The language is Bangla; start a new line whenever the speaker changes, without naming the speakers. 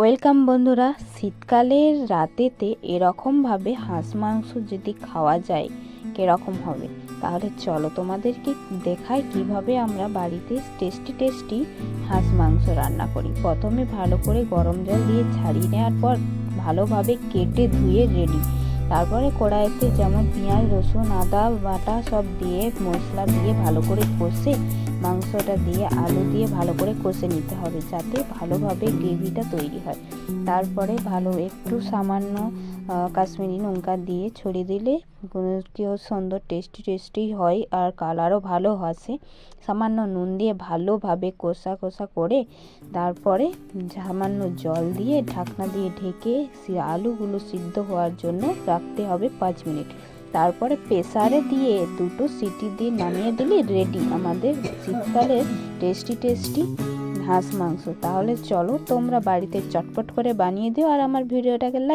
ওয়েলকাম বন্ধুরা, শীতকালের রাতেতে এরকমভাবে হাঁস মাংস যদি খাওয়া যায় কীরকম হবে, তাহলে চলো তোমাদেরকে দেখাই কিভাবে আমরা বাড়িতে টেস্টি হাঁস মাংস রান্না করি। প্রথমে ভালো করে গরম জল দিয়ে ছাড়িয়ে নেওয়ার পর ভালোভাবে কেটে ধুয়ে রেডি। তারপরে কড়াইতে যেমন পেঁয়াজ, রসুন, আদা বাটা সব দিয়ে মশলা দিয়ে ভালো করে কষে মাংসটা দিয়ে আলু দিয়ে ভালো করে কষে নিতে হবে, যাতে ভালোভাবে গ্রেভিটা তৈরি হয়। তারপরে ভালো একটু সামান্য কাশ্মীরি লঙ্কা দিয়ে ছড়িয়ে দিলে কেউ সুন্দর টেস্টি হয় আর কালারও ভালো আসে। সামান্য নুন দিয়ে ভালোভাবে কষা করে তারপরে সামান্য জল দিয়ে ঢাকনা দিয়ে ঢেকে আলুগুলো সিদ্ধ হওয়ার জন্য রাখতে হবে 5 মিনিট। তারপরে প্রেসারে দিয়ে 2টো সিটি দিয়ে নামিয়ে দিলে রেডি আমাদের শীতকালের টেস্টি হাঁস মাংস। তাহলে চলো তোমরা বাড়িতে চটপট করে বানিয়ে দিও আর আমার ভিডিওটাকে লাইক